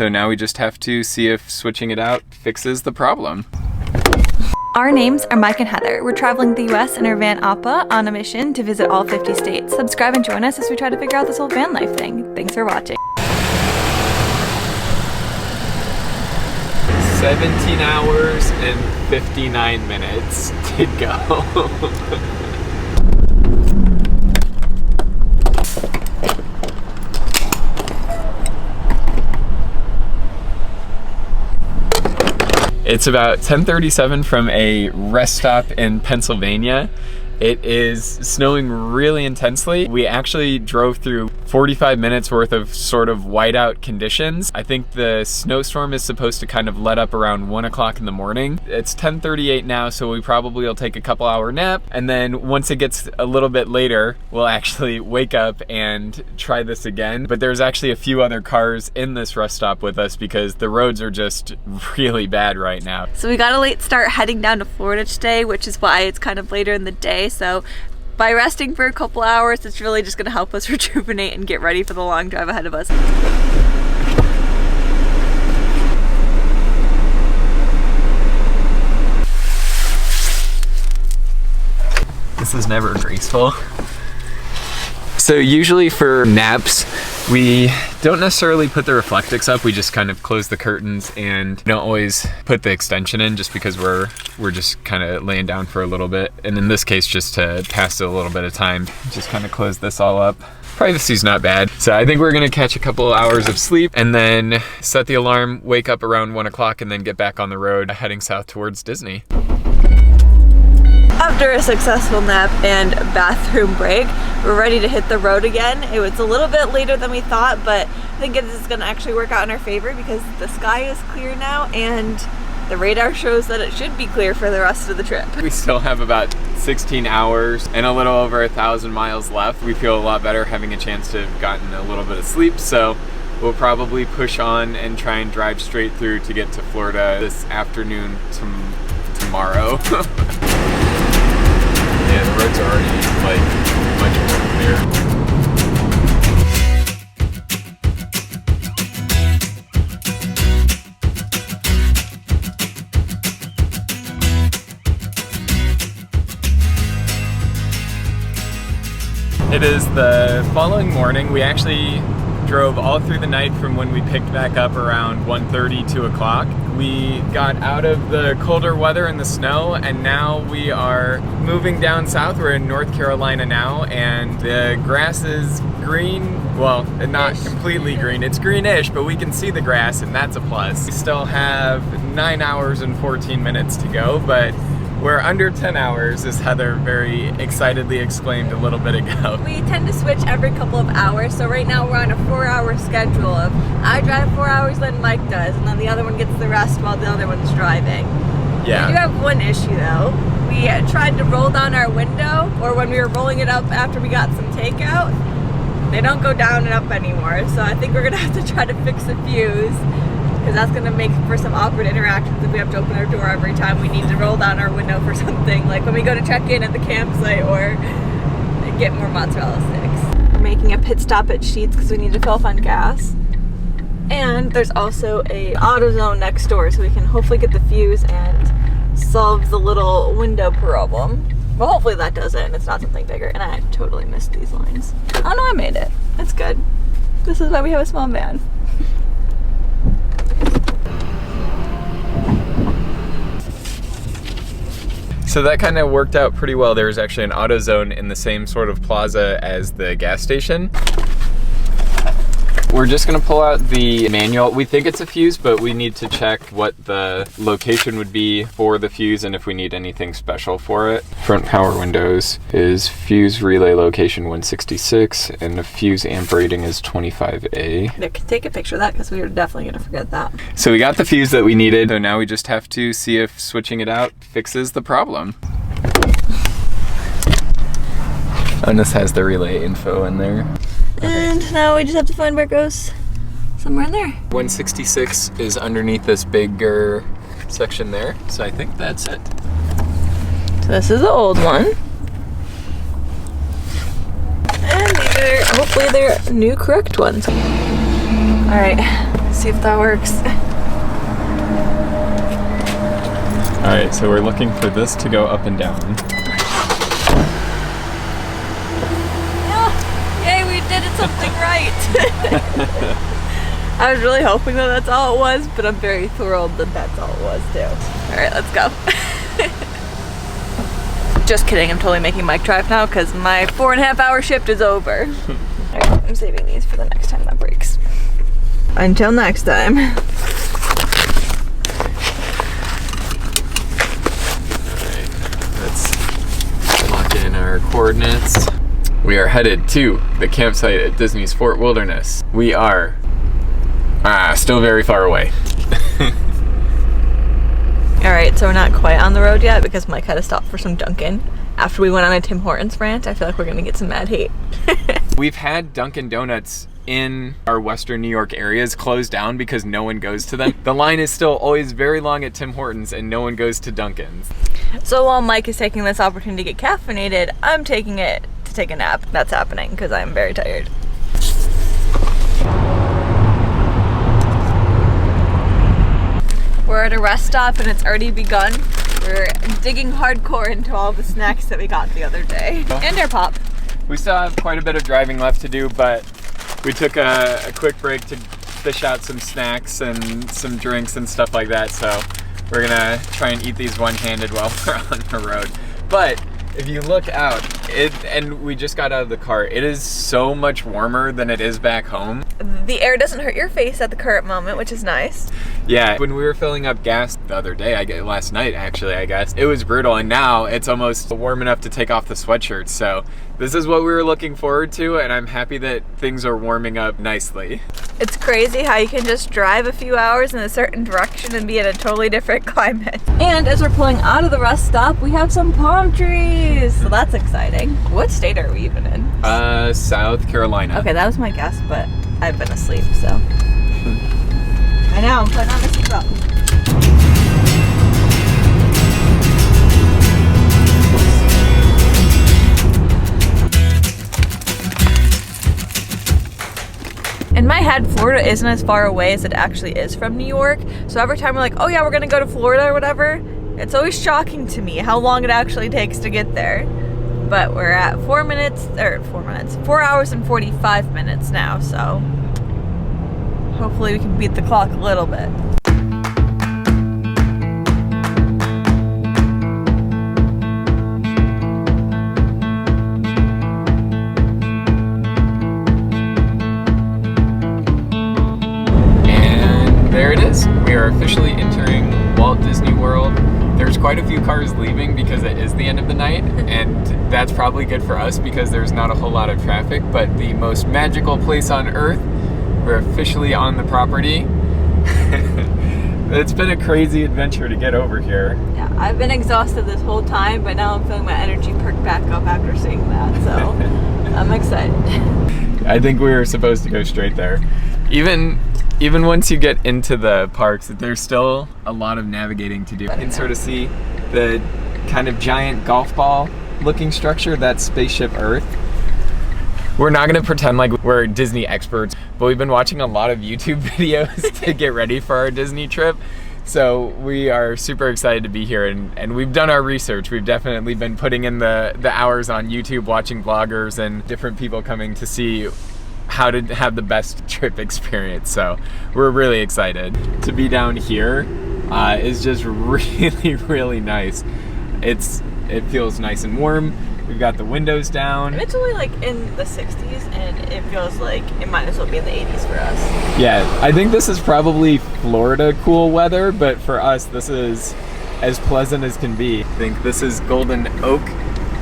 So now we just have to see if switching it out fixes the problem. Our names are Mike and Heather. We're traveling the US in our van Appa on a mission to visit all 50 states. Subscribe and join us as we try to figure out this whole van life thing. Thanks for watching. 17 hours and 59 minutes to go. It's about 10:37 from a rest stop in Pennsylvania. It is snowing really intensely. We actually drove through 45 minutes worth of sort of whiteout conditions. I think the snowstorm is supposed to kind of let up around 1 o'clock in the morning. It's 10:38 now, so we probably will take a couple hour nap. And then once it gets a little bit later, we'll actually wake up and try this again. But there's actually a few other cars in this rest stop with us because the roads are just really bad right now. So we got a late start heading down to Florida today, which is why it's kind of later in the day. So by resting for a couple hours, it's really just gonna help us rejuvenate and get ready for the long drive ahead of us. This is never graceful. So usually for naps, we don't necessarily put the reflectix up. We just kind of close the curtains and don't always put the extension in just because we're just kind of laying down for a little bit. And in this case, just to pass a little bit of time, just kind of close this all up. Privacy's not bad. So I think we're gonna catch a couple hours of sleep and then set the alarm, wake up around 1 o'clock and then get back on the road heading south towards Disney. After a successful nap and bathroom break, we're ready to hit the road again. It was a little bit later than we thought, but I think it is gonna actually work out in our favor because the sky is clear now and the radar shows that it should be clear for the rest of the trip. We still have about 16 hours and a little over 1,000 miles left. We feel a lot better having a chance to have gotten a little bit of sleep, so we'll probably push on and try and drive straight through to get to Florida this afternoon tomorrow. Yeah, the roads are already like much more clear. It is the following morning. We actually drove all through the night from when we picked back up around 1:30, 2 o'clock. We got out of the colder weather and the snow, and now we are moving down south. We're in North Carolina now, and the grass is green. Well, not completely green. It's greenish, but we can see the grass, and that's a plus. We still have 9 hours and 14 minutes to go, but we're under 10 hours, as Heather very excitedly exclaimed a little bit ago. We tend to switch every couple of hours, so right now we're on a 4-hour schedule of I drive 4 hours, then Mike does, and then the other one gets the rest while the other one's driving. Yeah. We do have one issue though. We tried to roll down our window, or when we were rolling it up after we got some takeout, they don't go down and up anymore, so I think we're gonna have to try to fix a fuse, because that's going to make for some awkward interactions if we have to open our door every time we need to roll down our window for something, like when we go to check in at the campsite or get more mozzarella sticks. We're making a pit stop at Sheetz because we need to fill up on gas. And there's also a AutoZone next door, so we can hopefully get the fuse and solve the little window problem. Well, hopefully that does it and it's not something bigger. And I totally missed these lines. Oh no, I made it. That's good. This is why we have a small van. So that kind of worked out pretty well. There's actually an AutoZone in the same sort of plaza as the gas station. We're just gonna pull out the manual. We think it's a fuse, but we need to check what the location would be for the fuse and if we need anything special for it. Front power windows is fuse relay location 166 and the fuse amp rating is 25A. Nick, take a picture of that because we were definitely gonna forget that. So we got the fuse that we needed, so now we just have to see if switching it out fixes the problem. And this has the relay info in there. And now we just have to find where it goes somewhere in there. 166 is underneath this bigger section there, so I think that's it. So this is the old one. And these are, hopefully they're new correct ones. All right, see if that works. All right, so we're looking for this to go up and down. Yay, we did it something right. I was really hoping that that's all it was, but I'm very thrilled that that's all it was too. All right, let's go. Just kidding, I'm totally making Mike drive now because my 4.5-hour shift is over. All right, I'm saving these for the next time that breaks. Until next time. All right, let's lock in our coordinates. We are headed to the campsite at Disney's Fort Wilderness. We are still very far away. All right, so we're not quite on the road yet because Mike had to stop for some Dunkin'. After we went on a Tim Hortons rant, I feel like we're gonna get some mad hate. We've had Dunkin' Donuts in our Western New York areas closed down because no one goes to them. The line is still always very long at Tim Hortons and no one goes to Dunkin's. So while Mike is taking this opportunity to get caffeinated, I'm taking it to take a nap. That's happening because I'm very tired. We're at a rest stop and it's already begun. We're digging hardcore into all the snacks that we got the other day. And our pop. We still have quite a bit of driving left to do, but we took a quick break to fish out some snacks and some drinks and stuff like that. So we're gonna try and eat these one-handed while we're on the road. But if you look out, and we just got out of the car, it is so much warmer than it is back home. The air doesn't hurt your face at the current moment, which is nice. Yeah, when we were filling up gas the other day, last night actually, I guess, it was brutal, and now it's almost warm enough to take off the sweatshirt. So this is what we were looking forward to, and I'm happy that things are warming up nicely. It's crazy how you can just drive a few hours in a certain direction and be in a totally different climate. And as we're pulling out of the rest stop, we have some palm trees, so that's exciting. What state are we even in? South Carolina. Okay, that was my guess, but I've been asleep, so. I know, I'm putting on the seatbelt. In my head, Florida isn't as far away as it actually is from New York. So every time we're like, oh yeah, we're gonna go to Florida or whatever, it's always shocking to me how long it actually takes to get there. But we're at 4 hours and 45 minutes now, so hopefully we can beat the clock a little bit. And there it is. We are officially entering Walt Disney World. There's quite a few cars leaving because it is the end of the night, and that's probably good for us because there's not a whole lot of traffic, but the most magical place on earth, we're officially on the property. It's been a crazy adventure to get over here. Yeah, I've been exhausted this whole time, but now I'm feeling my energy perk back up after seeing that, so I'm excited. I think we were supposed to go straight there. Even once you get into the parks, there's still a lot of navigating to do. You can sort of see the kind of giant golf ball looking structure, that's Spaceship Earth. We're not gonna pretend like we're Disney experts, but we've been watching a lot of YouTube videos to get ready for our Disney trip. So we are super excited to be here, and we've done our research. We've definitely been putting in the hours on YouTube, watching vloggers and different people coming to see how to have the best trip experience. So we're really excited. To be down here is just really, really nice. It feels nice and warm. We've got the windows down. And it's only like in the 60s, and it feels like it might as well be in the 80s for us. Yeah, I think this is probably Florida cool weather, but for us, this is as pleasant as can be. I think this is Golden Oak,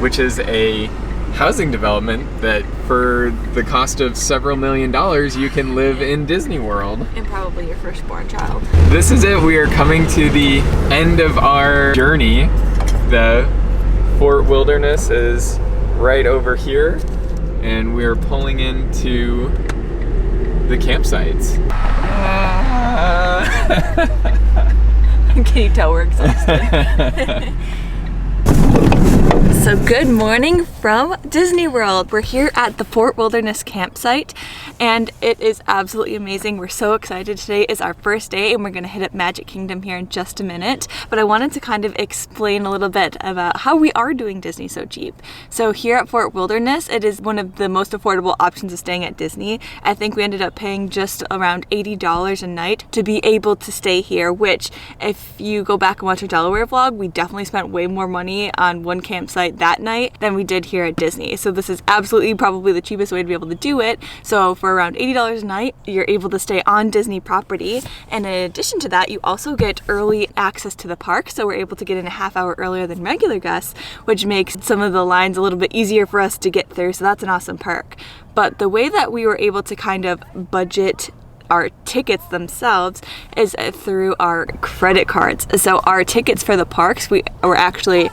which is a housing development that for the cost of several $1 million, you can live in Disney World. And probably your firstborn child. This is it. We are coming to the end of our journey. The Fort Wilderness is right over here, and we're pulling into the campsites. Can you tell we're exhausted? So good morning from Disney World. We're here at the Fort Wilderness campsite and it is absolutely amazing. We're so excited. Today is our first day and we're gonna hit up Magic Kingdom here in just a minute. But I wanted to kind of explain a little bit about how we are doing Disney so cheap. So here at Fort Wilderness, it is one of the most affordable options of staying at Disney. I think we ended up paying just around $80 a night to be able to stay here, which if you go back and watch our Delaware vlog, we definitely spent way more money on one campsite that night than we did here at Disney. So this is absolutely probably the cheapest way to be able to do it. So for around $80 a night, you're able to stay on Disney property. And in addition to that, you also get early access to the park. So we're able to get in a half hour earlier than regular guests, which makes some of the lines a little bit easier for us to get through. So that's an awesome perk. But the way that we were able to kind of budget our tickets themselves is through our credit cards. So our tickets for the parks, we were actually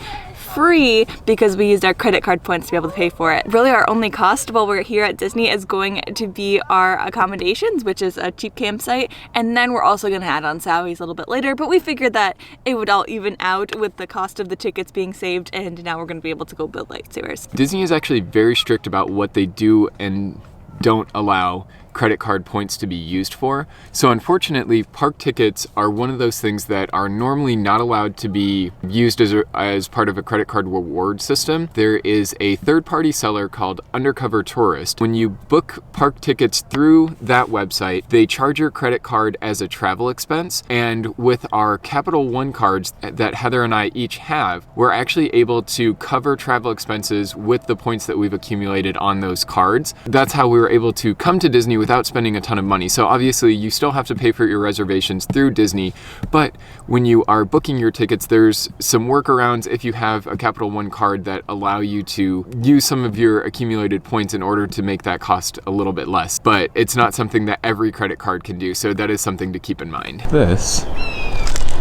free because we used our credit card points to be able to pay for it. Really our only cost while we're here at Disney is going to be our accommodations, which is a cheap campsite, and then we're also going to add on Sally's a little bit later, but we figured that it would all even out with the cost of the tickets being saved, and now we're going to be able to go build lightsabers. Disney is actually very strict about what they do and don't allow credit card points to be used for. So unfortunately, park tickets are one of those things that are normally not allowed to be used as part of a credit card reward system. There is a third-party seller called Undercover Tourist. When you book park tickets through that website, they charge your credit card as a travel expense. And with our Capital One cards that Heather and I each have, we're actually able to cover travel expenses with the points that we've accumulated on those cards. That's how we were able to come to Disney without spending a ton of money. So obviously you still have to pay for your reservations through Disney, but when you are booking your tickets, there's some workarounds if you have a Capital One card that allow you to use some of your accumulated points in order to make that cost a little bit less. But it's not something that every credit card can do, so that is something to keep in mind. This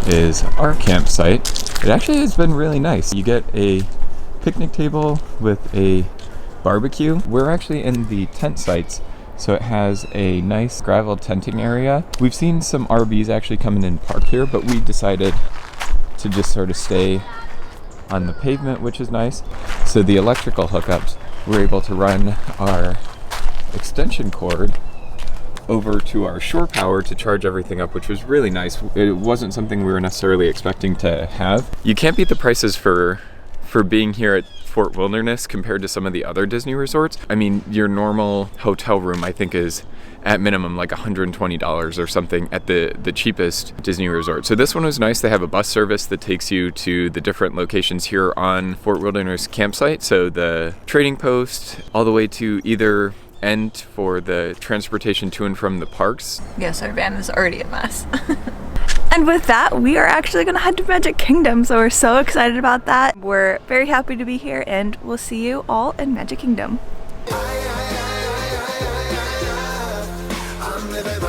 is our campsite. It actually has been really nice. You get a picnic table with a barbecue. We're actually in the tent sites, so it has a nice gravel tenting area. We've seen some RVs actually come in and park here, but we decided to just sort of stay on the pavement, which is nice. So the electrical hookups, we're able to run our extension cord over to our shore power to charge everything up, which was really nice. It wasn't something we were necessarily expecting to have. You can't beat the prices for being here at Fort Wilderness compared to some of the other Disney resorts. I mean, your normal hotel room I think is at minimum like $120 or something at the cheapest Disney resort. So this one was nice. They have a bus service that takes you to the different locations here on Fort Wilderness campsite. So the trading post all the way to either end for the transportation to and from the parks. Yes, our van is already a mess. And with that, we are actually going to head to Magic Kingdom, so we're so excited about that. We're very happy to be here, and we'll see you all in Magic Kingdom. I'm living